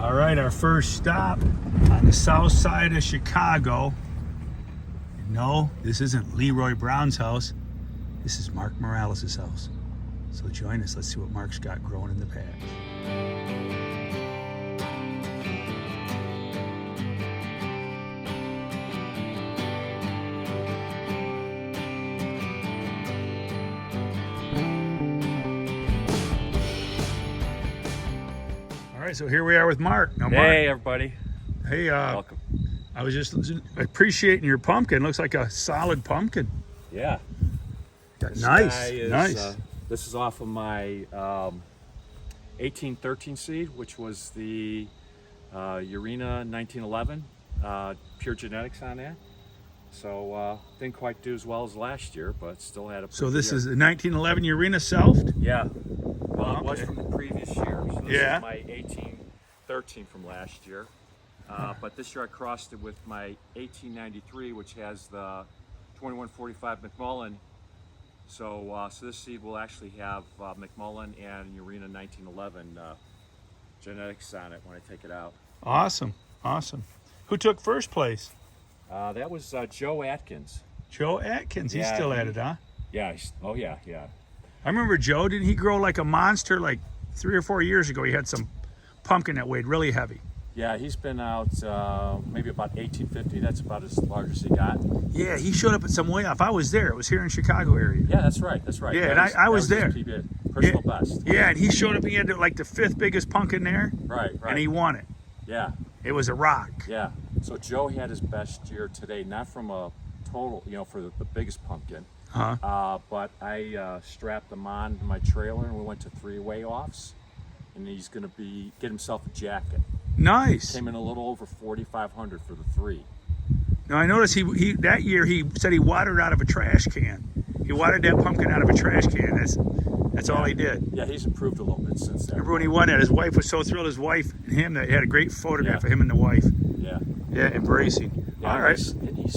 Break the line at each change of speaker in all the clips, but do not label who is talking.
All right, our first stop on the south side of Chicago. No, this isn't Leroy Brown's house. This is Mark Morales' house. So join us. Let's see what Mark's got growing in the patch. All right, so here we are with Mark. Now, Mark,
hey, everybody.
Hey,
Welcome.
I was just appreciating your pumpkin. Looks like a solid pumpkin.
Yeah.
Nice.
This is off of my 1813 seed, which was the Urena 1911, pure genetics on that. So didn't quite do as well as last year, but still had a.
So this is the 1911 Urena selfed?
Yeah. Well, it was from the previous year. So this is my 1813 from last year. But this year I crossed it with my 1893, which has the 2145 McMullen. So this seed will actually have McMullen and Urena 1911 genetics on it when I take it out.
Awesome. Who took first place?
That was Joe Atkins.
Joe Atkins. He's still at it, huh?
Yeah. Yeah.
I remember Joe. Didn't he grow like a monster like 3 or 4 years ago? He had some pumpkin that weighed really heavy.
Yeah, he's been out maybe about 1850. That's about as large as he got.
Yeah, he showed up at some way off. I was there. It was here in Chicago area.
Yeah, that's right.
Yeah, and I was there.
Personal best.
Yeah, and he showed up. He had like the 5th biggest pumpkin there.
Right.
And he won it.
Yeah.
It was a rock.
Yeah. So Joe had his best year today, not from a total, for the biggest pumpkin. But I strapped him on my trailer and we went to 3-way offs. And he's going to get himself a jacket.
Nice.
Came in a little over 4,500 for the 3.
Now I noticed he that year he said he watered out of a trash can. He watered that pumpkin out of a trash can. That's all he did.
Yeah, he's improved a little bit since then.
Remember when he won that? His wife was so thrilled. His wife and him, that he had a great photograph of him and the wife.
Yeah.
Yeah, embracing.
Yeah,
all right.
And he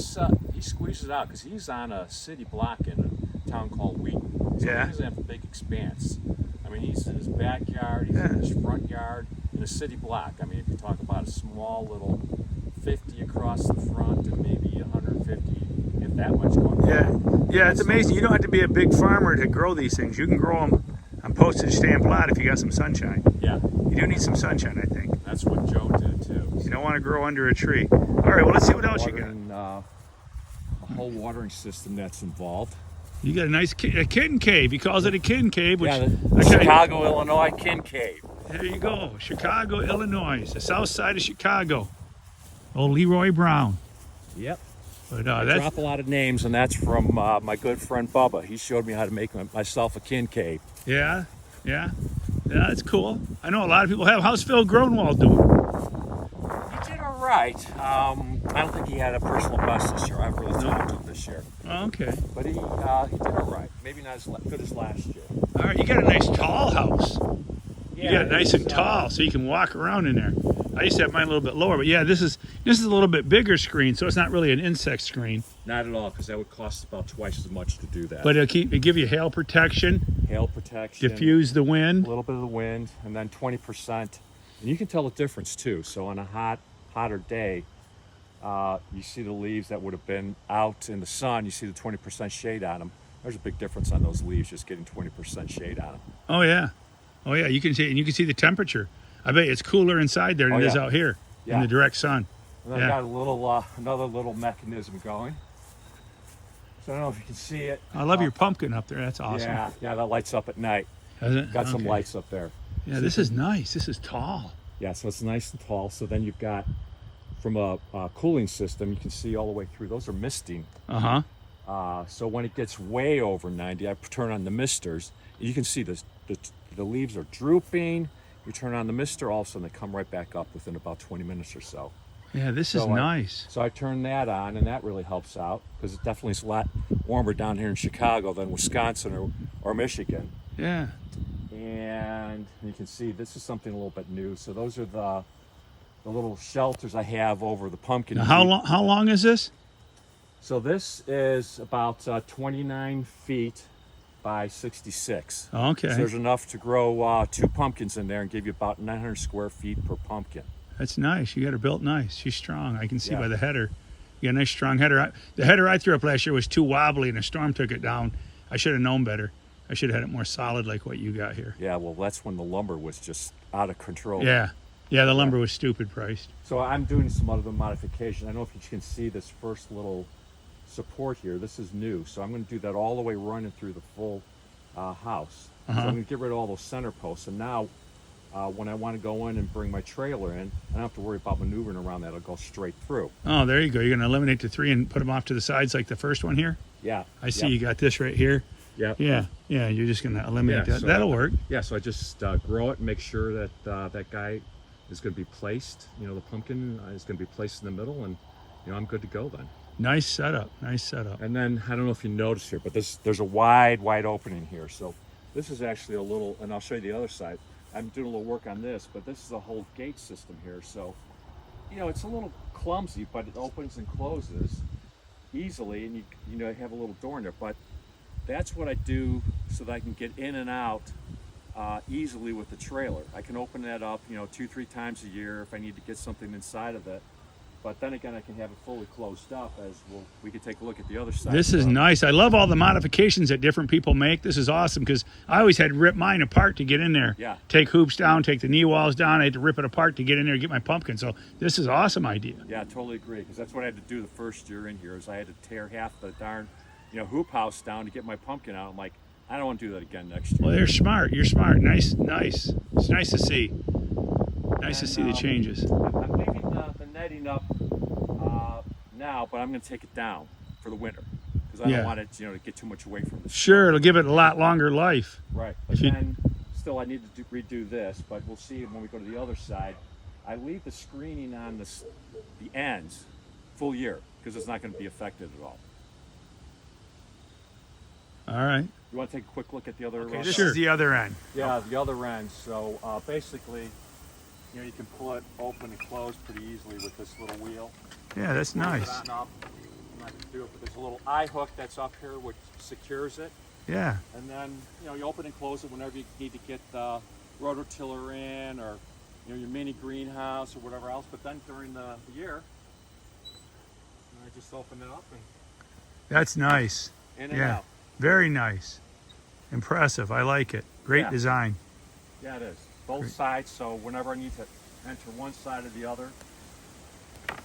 squeezes out because he's on a city block in a town called Wheaton. So he doesn't have a big expanse. I mean, he's in his backyard, he's in his front yard, in a city block. I mean, if you talk about a small little 50 across the front and maybe 150, if that much going on.
Yeah, it's amazing. You don't have to be a big farmer to grow these things. You can grow them on postage stamp lot if you got some sunshine.
Yeah.
You do need some sunshine, I think.
That's what Joe did too.
You don't want to grow under a tree. All right, well, let's see what else you got.
A whole watering system that's involved.
You got a nice kitten cave. He calls it a kitten cave. Which
the Chicago, Illinois Kin Cave.
There you go. Chicago, Illinois. The south side of Chicago. Old Leroy Brown.
Yep.
But
I drop a lot of names, and that's from my good friend Bubba. He showed me how to make myself a kin cave.
Yeah, that's cool. I know a lot of people have. How's Phil Gronwald doing?
He did all right. I don't think he had a personal best this year. I've really talked to him this year.
Oh, okay.
But he did all right. Maybe not as good as last year.
All right, you got a nice tall house.
Yeah,
you got it nice and tall, so you can walk around in there. I used to have mine a little bit lower, but yeah, this is a little bit bigger screen, so it's not really an insect screen.
Not at all, because that would cost about twice as much to do that.
But it'll give you hail protection.
Hail protection.
Diffuse the wind.
A little bit of the wind, and then 20%. And you can tell the difference too. So on a hotter day, you see the leaves that would have been out in the sun. You see the 20% shade on them. There's a big difference on those leaves, just getting 20% shade on them.
Oh yeah. You can see the temperature. I bet it's cooler inside there than it is out here in the direct sun.
And then I got another little mechanism going. So I don't know if you can see it.
I love your pumpkin up there. That's awesome.
Yeah, that lights up at night.
Does it?
Got some lights up there.
Yeah, this is nice. This is tall.
Yeah, so it's nice and tall. So then you've got, from a cooling system, you can see all the way through. Those are misting. So when it gets way over 90, I turn on the misters. You can see the leaves are drooping. You turn on the mister, all of a sudden they come right back up within about 20 minutes or so.
Yeah, this is nice.
So I turn that on, and that really helps out because it definitely is a lot warmer down here in Chicago than Wisconsin or Michigan.
Yeah.
And you can see this is something a little bit new. So those are the little shelters I have over the pumpkin.
Now, how long is this?
So this is about 29 feet by 66.
Okay.
So there's enough to grow 2 pumpkins in there and give you about 900 square feet per pumpkin.
That's nice. You got her built nice. She's strong. I can see
Yeah.
by the header. You got a nice strong header. The header I threw up last year was too wobbly, and a storm took it down. I should have known better. I should have had it more solid like what you got here.
Yeah, well, that's when the lumber was just out of control.
Yeah. Yeah, the lumber was stupid priced.
So I'm doing some other modification. I don't know if you can see this first little support here. This is new, so I'm going to do that all the way running through the full house. So I'm going to get rid of all those center posts. And now, when I want to go in and bring my trailer in, I don't have to worry about maneuvering around that. It'll go straight through.
Oh, there you go. You're going to eliminate the 3 and put them off to the sides like the first one here?
Yeah.
I see you got this right here.
Yeah.
Yeah, yeah. You're just going to eliminate that.
So
That'll work.
Yeah, so I just grow it and make sure that that guy is going to be placed. You know, the pumpkin is going to be placed in the middle, and I'm good to go then.
Nice setup. Nice setup.
And then I don't know if you noticed here, but there's a wide opening here. So this is actually a little, and I'll show you the other side. I'm doing a little work on this, but this is a whole gate system here. So, it's a little clumsy, but it opens and closes easily, and you have a little door in there. But that's what I do so that I can get in and out easily with the trailer. I can open that up, 2-3 times a year if I need to get something inside of it. But then again, I can have it fully closed up as we can take a look at the other side.
This is nice. I love all the modifications that different people make. This is awesome because I always had to rip mine apart to get in there.
Yeah.
Take hoops down, take the knee walls down. I had to rip it apart to get in there and get my pumpkin. So this is an awesome idea.
Yeah, I totally agree, because that's what I had to do the first year in here is I had to tear half the darn, hoop house down to get my pumpkin out. I'm like, I don't want to do that again next year.
Well, you're smart. You're smart. Nice, nice. It's nice to see. Nice to see the changes.
I'm leaving the netting up now, but I'm going to take it down for the winter because I don't want it, to get too much away from the
Sure, it'll give it a lot longer life.
Right, but then still I need to redo this, but we'll see when we go to the other side. I leave the screening on the ends full year because it's not going to be affected at all.
All right.
You want to take a quick look at the other
This is the other end.
Yeah, the other end. So basically, you can pull it open and close pretty easily with this little wheel.
Yeah, that's nice.
There's a little eye hook that's up here which secures it.
Yeah.
And then, you open and close it whenever you need to get the rototiller in or, your mini greenhouse or whatever else. But then during the year, I just open it up and
that's nice.
in and out.
Very nice. Impressive. I like it. Great design.
Yeah, it is. Both sides, so whenever I need to enter one side or the other.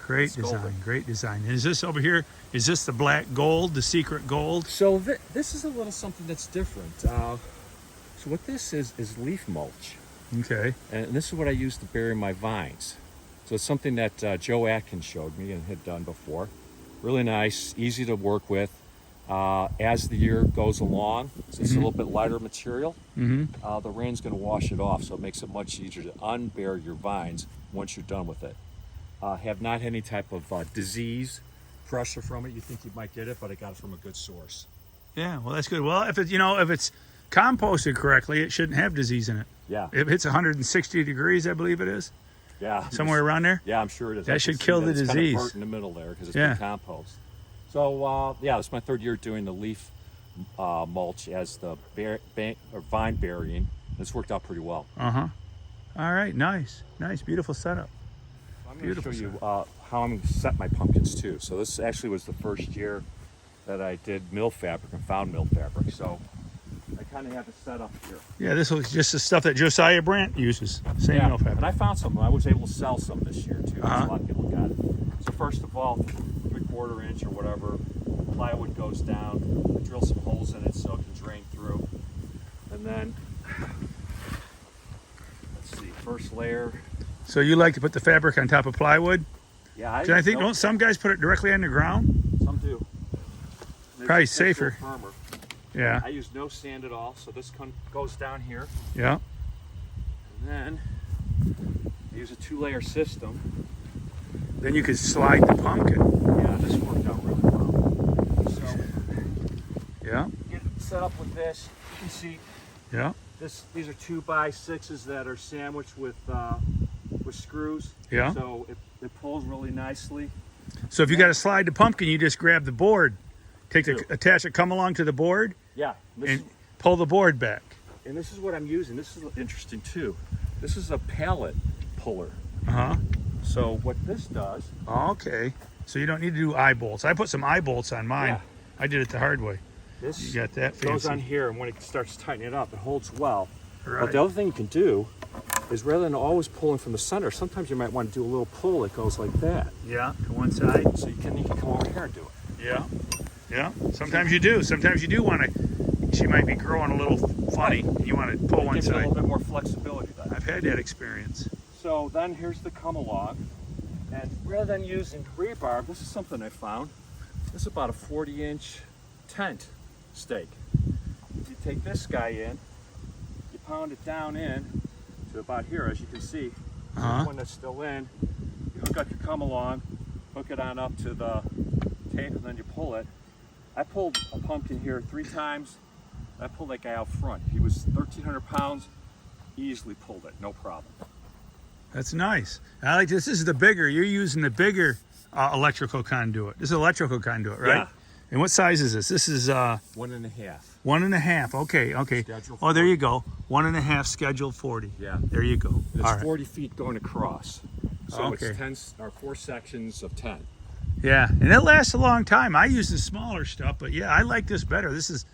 Great design. Great design. And is this over here, is this the black gold, the secret gold?
So this is a little something that's different. So what this is leaf mulch.
Okay.
And this is what I use to bury my vines. So it's something that Joe Atkins showed me and had done before. Really nice, easy to work with. As the year goes along, it's a little bit lighter material. The rain's going to wash it off, so it makes it much easier to unbury your vines once you're done with it. Have not had any type of disease pressure from it. You think you might get it, but I got it from a good source.
Yeah, well, that's good. Well, if it's composted correctly, it shouldn't have disease in it.
Yeah.
If it's 160 degrees, I believe it is.
Yeah.
Somewhere around there.
Yeah, I'm sure it is.
That should kill the disease.
It's kind of burnt in the middle there because it's been compost. So it's my third year doing the leaf mulch as the vine burying. It's worked out pretty well.
All right, nice, beautiful setup.
I'm going to show you how I'm going to set my pumpkins too. So this actually was the first year that I did mill fabric and found mill fabric. So I kind of have it set up here.
Yeah, this looks just the stuff that Josiah Brandt uses. Same mill fabric.
And I found some. I was able to sell some this year too. A lot of people got it. So first of all, 3/4 inch or whatever plywood goes down. I drill some holes in it so it can drain through. And then let's see, first layer.
So you like to put the fabric on top of plywood?
Yeah,
I think don't some guys put it directly on the ground?
Some do.
Probably safer.
Firmer.
Yeah.
I use no sand at all, so this goes down here.
Yeah.
And then I use a 2-layer system.
Then you could slide the pumpkin.
Yeah, this worked out really well. So get it set up with this. You can see these are 2x6s that are sandwiched with screws.
Yeah.
So it pulls really nicely.
So if you got to slide the pumpkin, you just grab the board, attach it, come along to the board.
Yeah.
And pull the board back.
And this is what I'm using. This is interesting too. This is a pallet puller. So what this does...
Okay. So you don't need to do eye bolts. I put some eye bolts on mine.
Yeah.
I did it the hard way.
This
You got that fancy.
goes on here, and when it starts tightening it up, it holds well.
Right.
But the other thing you can do is, rather than always pulling from the center, sometimes you might want to do a little pull that goes like that.
Yeah, to one side.
So you can come over here and do it.
Yeah. Yeah. Sometimes you do. Sometimes you do want to. She might be growing a little funny. You want to pull one
Gives you a
side.
little bit more flexibility then.
I've had that experience.
So then here's the come along. And rather than using rebar, this is something I found. This is about a 40-inch tent stake. You take this guy in, you pound it down in to about here, as you can see. There's one that's still in. You hook up your come along, hook it on up to the tape, and then you pull it. I pulled a pumpkin here 3 times. I pulled that guy out front. He was 1,300 pounds, easily pulled it, no problem.
That's nice. I like this. This is the bigger. You're using the bigger electrical conduit. This is electrical conduit, right?
Yeah.
And what size is this? This is
1.5.
1.5. Okay. Okay.
Schedule
Oh, there
40.
you go. 1.5 scheduled 40.
Yeah.
There you go.
It's
All right.
40 feet going across. So
Okay.
it's 10 or 4 sections of 10.
Yeah, and it lasts a long time. I use the smaller stuff, but yeah, I like this better. This is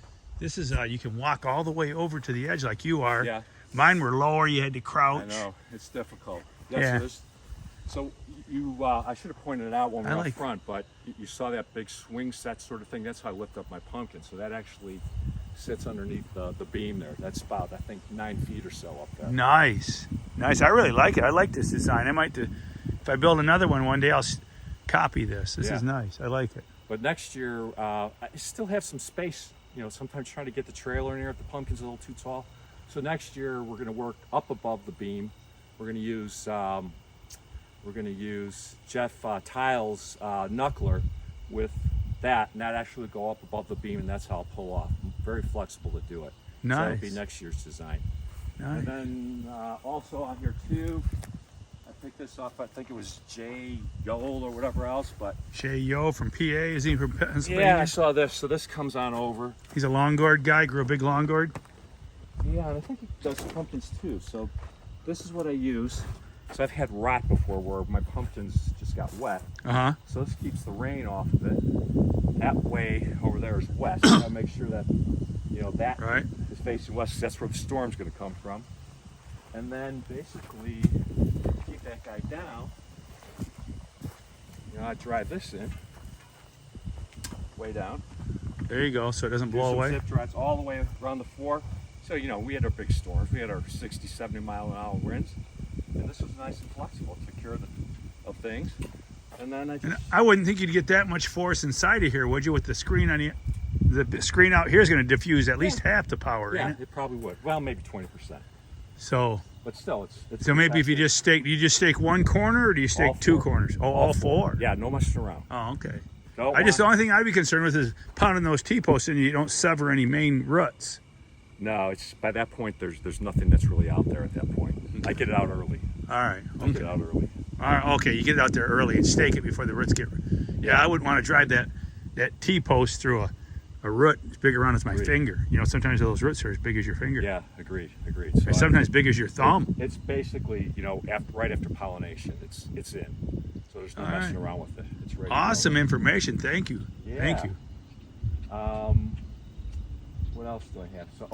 you can walk all the way over to the edge like you are.
Yeah.
Mine were lower. You had to crouch.
I know, it's difficult.
Yeah.
So you, I should have pointed it out when we
I
were
like-
up front, but you saw that big swing set sort of thing. That's how I lift up my pumpkin. So that actually sits underneath the beam there. That's about, I think, 9 feet or so up there.
Nice, nice. I really like it. I like this design. I might, if I build another one day, I'll copy this. This
Yeah.
is nice. I like it.
But next year, I still have some space. You know, sometimes trying to get the trailer in here if the pumpkin's a little too tall. So next year we're going to work up above the beam. We're going to use Jeff Tile's knuckler with that, and that actually go up above the beam, and that's how I'll pull off. I'm very flexible to do it. So
Nice.
that'll be next year's design.
Nice.
And then also on here too, I picked this up. I think it was Jay Yole or whatever else, but
Shay Yo from PA. Is he from Pennsylvania?
yeah, I saw this. So this comes on over.
He's a long gourd guy. Grew a big long gourd.
Yeah, and I think he does pumpkins too. So this is what I use. So I've had rot before where my pumpkins just got wet. So this keeps the rain off of it. That way over there is west. So I make sure that, you know, that
Right.
is facing west. 'Cause that's where the storm's going to come from. And then basically keep that guy down. You know, I drive this in way down.
There you go. So it doesn't
Do
blow
some
away.
zip drives all the way around the floor. So, you know, we had our big storms. We had our 60, 70 mile an hour winds. And this was nice and flexible. Took care of things. And then I
And
just...
I wouldn't think you'd get that much force inside of here, would you? With the screen on you, the screen out here is going to diffuse at least half the power.
Yeah,
Ain't it?
it probably would. Well, maybe 20%.
So,
But still, it's
so maybe if you just stake, do you just stake one corner, or do you stake
All
2
four.
corners? Oh, all 4.
Yeah, no messing around.
Oh, okay.
No,
The only thing I'd be concerned with is pounding those T-posts and you don't sever any main roots.
No, it's by that point there's nothing that's really out there at that point. I get it out early.
All right.
I get
Okay.
it out early.
All right. Okay. You get it out there early and stake it before the roots get. Yeah, I wouldn't want to drive that T-post through a root as big around as my
Agreed.
finger. You know, sometimes those roots are as big as your finger.
Yeah, agreed. So
And sometimes big as your thumb.
it's basically, you know, right after pollination, it's in. So there's no
All
messing
right.
around with it. It's ready.
Awesome information. Thank you. Thank
Yeah.
you.
What else do I have? So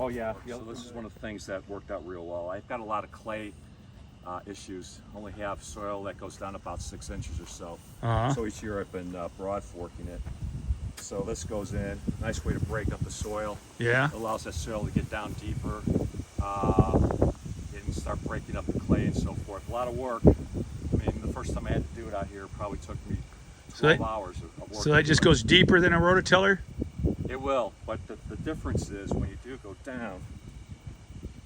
this is one of the things that worked out real well. I've got a lot of clay issues. Only have soil that goes down about 6 inches or so. So each year I've been broad forking it. So this goes in. Nice way to break up the soil.
Yeah.
It allows that soil to get down deeper and start breaking up the clay and so forth. A lot of work. I mean, the first time I had to do it out here probably took me 12 hours of work.
So that just goes deeper than a rototiller?
It will, but the difference is when you do go down,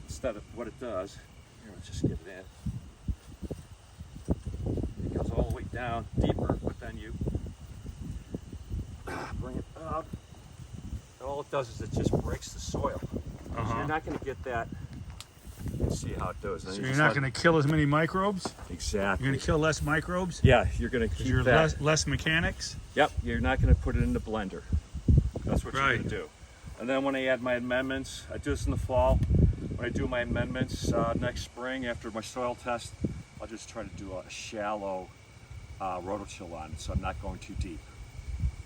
instead of what it does, here, let's just get it in. It goes all the way down deeper, but then you bring it up. And all it does is it just breaks the soil. So you're not going to get that. You can see how it does.
So you're not going to kill as many microbes?
Exactly.
You're going to kill less microbes?
Yeah, you're going to keep
You're
that.
less mechanics?
Yep, you're not going to put it in the blender. That's what you're
Right.
going to do. And then when I add my amendments, I do this in the fall. When I do my amendments next spring after my soil test, I'll just try to do a shallow rotochill on it, so I'm not going too deep.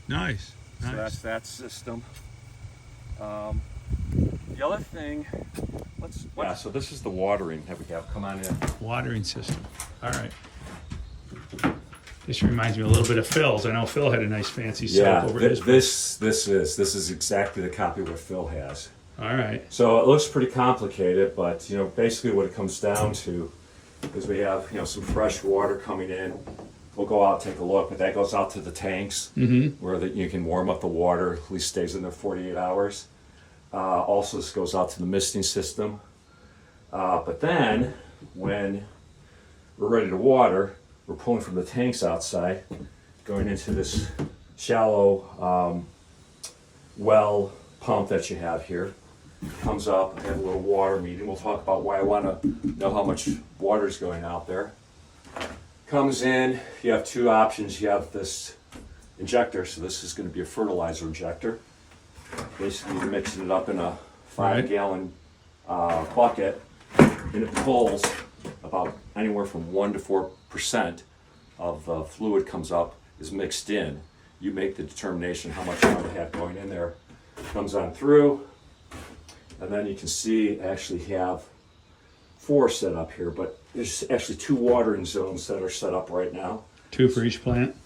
Nice.
So
Nice.
that's that system. The other thing, so this is the watering that we have. Come on in.
Watering system. All right. This reminds me a little bit of Phil's. I know Phil had a nice fancy setup over his.
This is exactly the copy what Phil has.
All right.
So it looks pretty complicated, but basically what it comes down to is we have some fresh water coming in. We'll go out and take a look, but that goes out to the tanks where you can warm up the water. At least stays in there 48 hours. Also, this goes out to the misting system. But then when we're ready to water, we're pulling from the tanks outside, going into this shallow well pump that you have here. Comes up, I have a little water meeting. We'll talk about why I want to know how much water is going out there. Comes in, you have two options. You have this injector, so this is going to be a fertilizer injector. Basically, you're mixing it up in a 5-gallon bucket, and it pulls about anywhere from 1 to 4% of the fluid comes up, is mixed in. You make the determination how much you want to have going in there. Comes on through, and then you can see I actually have 4 set up here, but there's actually 2 watering zones that are set up right now.
2 for each plant?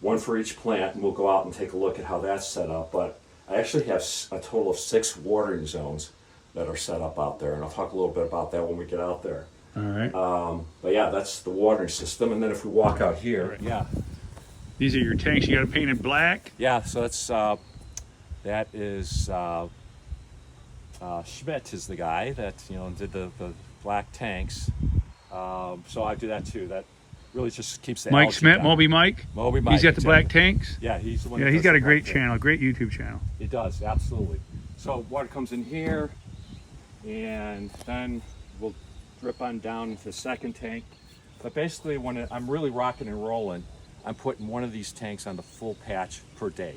1 for each plant, and we'll go out and take a look at how that's set up. But I actually have a total of 6 watering zones that are set up out there, and I'll talk a little bit about that when we get out there.
All right.
But yeah, that's the watering system. And then if we walk out here,
These are your tanks. You got it painted black?
Yeah, so that is Schmidt is the guy that did the black tanks. So I do that too. That really just keeps the
Mike
algae
Schmidt,
down.
Moby Mike?
Moby Mike.
He's got the black tanks?
Yeah, he's the one.
Yeah,
that
he's
does
got a
the
great
black
channel, great YouTube channel.
He does, absolutely. So water comes in here, and then we'll drip on down into the second tank. But basically, when I'm really rocking and rolling, I'm putting one of these tanks on the full patch per day.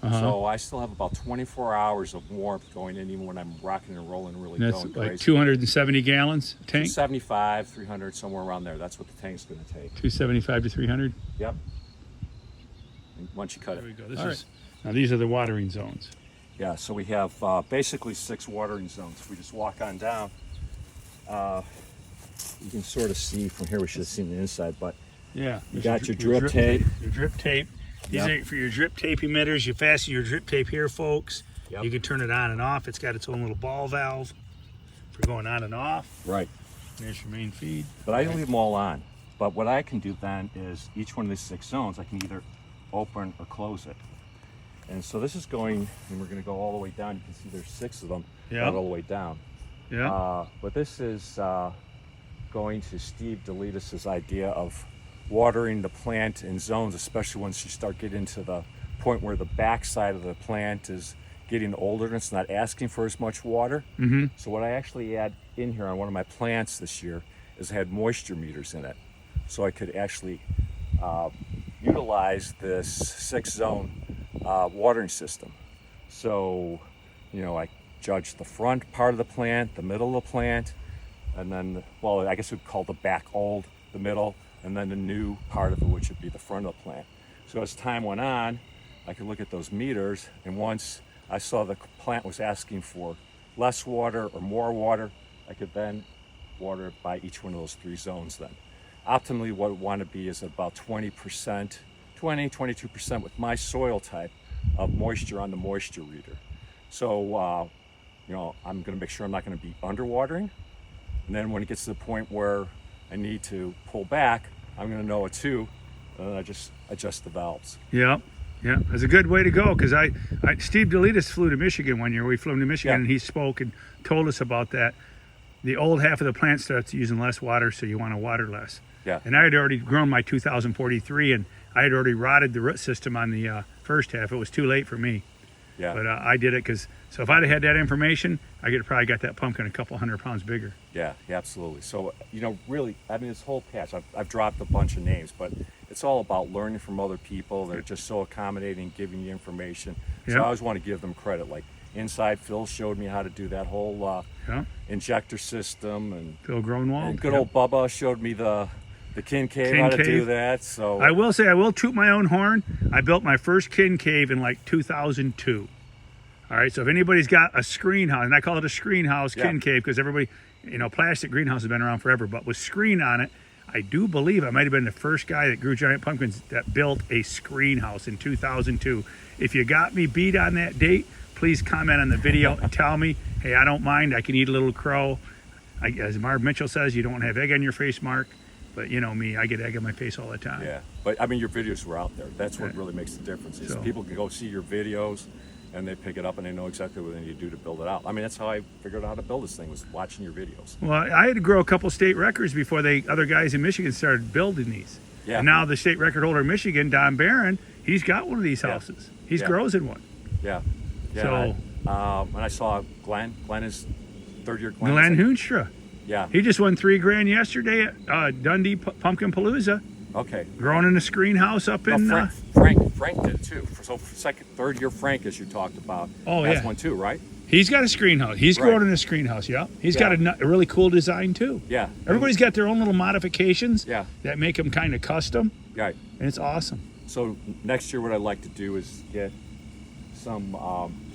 So I still have about 24 hours of warmth going in, even when I'm rocking and rolling, really
That's
going
like
crazy. 275,
270 gallons tank?
300, somewhere around there. That's what the tank's going to take.
275 to 300?
Yep. And once you cut
There we
it.
go. Now these are the watering zones.
Yeah, so we have basically 6 watering zones. If we just walk on down, you can sort of see from here. We should have seen the inside, but
yeah,
you got your drip tape.
Your drip tape. These are for your drip tape emitters. You fasten your drip tape here, folks.
Yep.
You can turn it on and off. It's got its own little ball valve for going on and off.
Right.
There's your main feed.
But I leave them all on. But what I can do then is each one of these 6 zones, I can either open or close it. And so this is going, and we're going to go all the way down. You can see there's 6 of them all the way down.
Yeah.
But this is going to Steve Delitus's idea of watering the plant in zones, especially once you start getting to the point where the back side of the plant is getting older and it's not asking for as much water. So what I actually had in here on one of my plants this year is I had moisture meters in it. So I could actually utilize this 6-zone watering system. So, I judged the front part of the plant, the middle of the plant, and then, well, I guess we'd call the back old, the middle, and then the new part of it, which would be the front of the plant. So as time went on, I could look at those meters, and once I saw the plant was asking for less water or more water, I could then water it by each one of those 3 zones then. Optimally, what I want to be is about 20%, 22% with my soil type of moisture on the moisture reader. So, I'm going to make sure I'm not going to be underwatering. And then when it gets to the point where I need to pull back, I'm going to know it too, and then I just adjust the valves.
Yeah, that's a good way to go, because Steve Delitus flew to Michigan one year. We flew him to Michigan, and he spoke and told us about that. The old half of the plant starts using less water, so you want to water less.
Yeah.
And I had already grown my 2043, and I had already rotted the root system on the first half. It was too late for me.
Yeah.
But I did it so if I'd have had that information, I could have probably got that pumpkin a couple 100 pounds bigger.
Yeah, absolutely. So, really, this whole patch, I've dropped a bunch of names, but it's all about learning from other people. They're just so accommodating, giving you information. So I always want to give them credit. Like Inside, Phil showed me how to do that whole injector system. And
Phil Gronwald.
And good old Bubba showed me the The kin cave, how to do that. So
I will say, I will toot my own horn. I built my first kin cave in like 2002. All right, so if anybody's got a screen house, and I call it a screen house kin cave because everybody, you know, plastic greenhouse has been around forever, but with screen on it, I do believe I might have been the first guy that grew giant pumpkins that built a screen house in 2002. If you got me beat on that date, please comment on the video and tell me, hey, I don't mind. I can eat a little crow. As Marv Mitchell says, you don't want to have egg on your face, Mark. But you know me, I get egg on my face all the time.
Yeah, but I mean, your videos were out there. That's what really makes the difference. Is people can go see your videos, and they pick it up, and they know exactly what they need to do to build it out. I mean, that's how I figured out how to build this thing, was watching your videos.
Well, I had to grow a couple state records before other guys in Michigan started building these. Yeah. And now the state record holder in Michigan, Don Barron, he's got one of these houses. He grows in one.
Yeah.
So,
when I saw Glenn is third year.
Glenn Hoonstra.
Yeah.
He just won $3 grand yesterday at Dundee Pumpkin Palooza.
Okay.
Growing in a screen house up in...
Frank did too. So third year Frank, as you talked about, has one too, right?
He's got a screen house. He's growing in a screen house, He's got a really cool design too.
Yeah.
Everybody's got their own little modifications that make them kind of custom.
Right.
And it's awesome.
So next year what I'd like to do is get some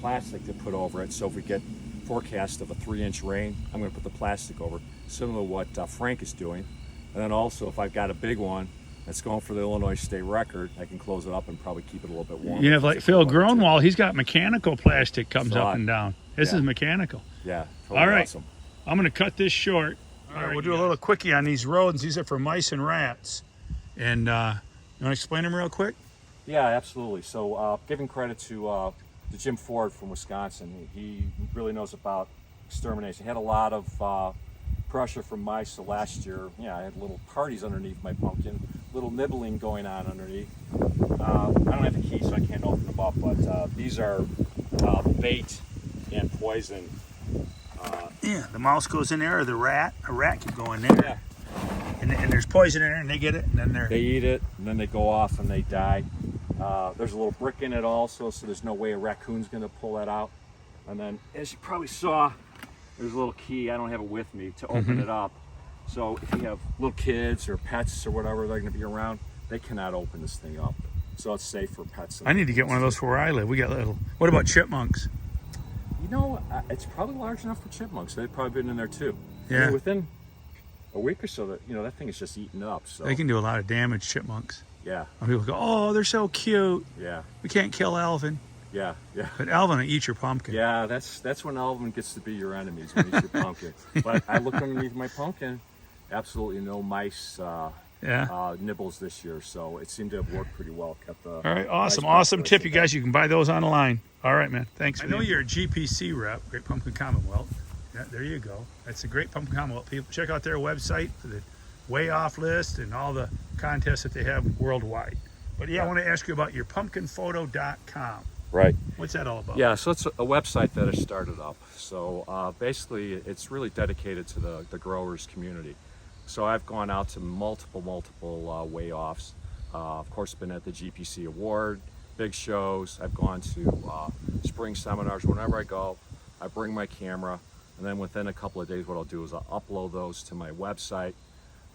plastic to put over it. So if we get forecast of a 3-inch rain, I'm going to put the plastic over, similar to what Frank is doing. And then also, if I've got a big one that's going for the Illinois state record, I can close it up and probably keep it a little bit warmer.
You have like Phil Gronwall, he's got mechanical plastic comes up and down. This is mechanical.
Yeah, totally.
All right,
awesome.
I'm going to cut this short. All right, we'll do a little quickie on these roads. These are for mice and rats. And you want to explain them real quick?
Yeah, absolutely. So giving credit to Jim Ford from Wisconsin. He really knows about extermination. He had a lot of pressure from mice. So last year, I had little parties underneath my pumpkin, little nibbling going on underneath. I don't have the key, so I can't open them up, but these are bait and poison.
The mouse goes in there, or a rat can go in there.
Yeah.
And there's poison in there, and they get it, and then
they eat it, and then they go off and they die. There's a little brick in it also, so there's no way a raccoon's going to pull that out. And then, as you probably saw, there's a little key. I don't have it with me to open it up. So if you have little kids or pets or whatever they're going to be around, they cannot open this thing up. So it's safe for pets.
I need to get one of those for where I live. We got little. What about chipmunks?
You know, it's probably large enough for chipmunks. They've probably been in there too.
Yeah.
I mean, within a week or so, that thing is just eaten up. So
they can do a lot of damage, chipmunks.
Yeah.
And people go, oh, they're so cute.
Yeah.
We can't kill Alvin.
Yeah.
But Alvin will eat your pumpkin.
Yeah, that's when Alvin gets to be your enemy, when he eats your pumpkin. But I looked underneath my pumpkin, absolutely no mice nibbles this year, so it seemed to have worked pretty well. Kept the
all right, awesome tip, you guys. You can buy those online. All right, man. Thanks. I know you're a GPC rep, Great Pumpkin Commonwealth. Yeah, there you go. That's the Great Pumpkin Commonwealth. People check out their website for the way off list and all the contests that they have worldwide. But I want to ask you about your pumpkinphoto.com.
Right.
What's that all about? Yeah,
so it's a website that I started up. So basically, it's really dedicated to the growers community. So I've gone out to multiple way-offs. Of course, been at the GPC Award, big shows. I've gone to spring seminars. Whenever I go, I bring my camera, and then within a couple of days, what I'll do is I'll upload those to my website,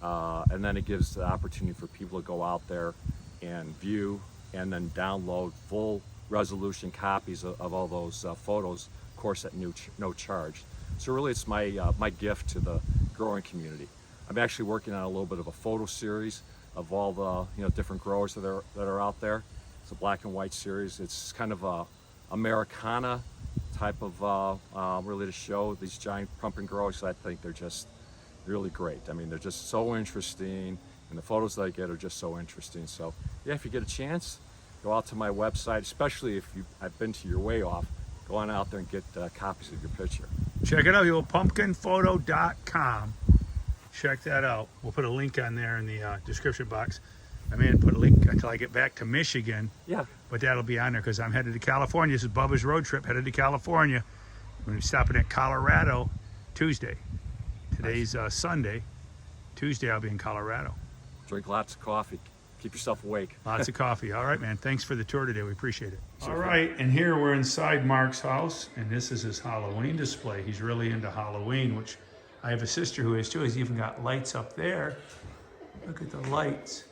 and then it gives the opportunity for people to go out there and view and then download full resolution copies of all those photos, of course, at no charge. So really, it's my gift to the growing community. I'm actually working on a little bit of a photo series of all the different growers that are out there. It's a black and white series. It's kind of a Americana type of really to show these giant pumpkin growers. I think they're just really great. I mean, they're just so interesting, and the photos that I get are just so interesting. So yeah, if you get a chance, go out to my website, especially if I've been to your way off, go on out there and get copies of your picture.
Check it out, pumpkinphoto.com. Check that out. We'll put a link on there in the description box. I may put a link until I get back to Michigan.
Yeah.
But that'll be on there because I'm headed to California. This is Bubba's road trip, headed to California. We're going to be stopping at Colorado Tuesday. Today's Sunday. Tuesday I'll be in Colorado.
Drink lots of coffee. Keep yourself awake.
Lots of coffee. All right, man. Thanks for the tour today. We appreciate it. All right, and here we're inside Mark's house, and this is his Halloween display. He's really into Halloween, which I have a sister who is too. He's even got lights up there. Look at the lights.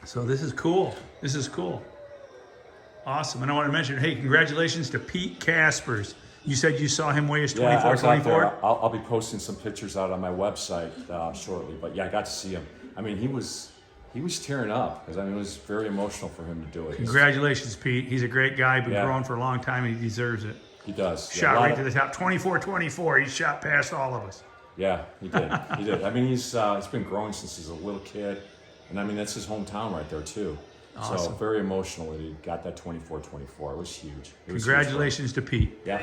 So this is cool. This is cool. Awesome. And I want to mention, hey, congratulations to Pete Caspers. You said you saw him weigh his 24, 24?
I'll be posting some pictures out on my website shortly. But yeah, I got to see him. I mean, he was tearing up because I mean it was very emotional for him to do it.
Congratulations, Pete. He's a great guy. Been growing for a long time, and he deserves it.
He does.
Shot right to the top. 24-24. He shot past all of us.
Yeah, he did. He did. I mean, he's been growing since he's a little kid, and I mean that's his hometown right there too. Awesome. So very emotional that he got that 24-24. It was huge.
Congratulations to Pete.
Yeah.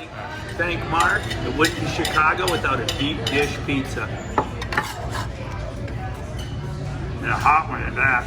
Thank Mark. It wouldn't be Chicago without a deep dish pizza. And a hot one at that.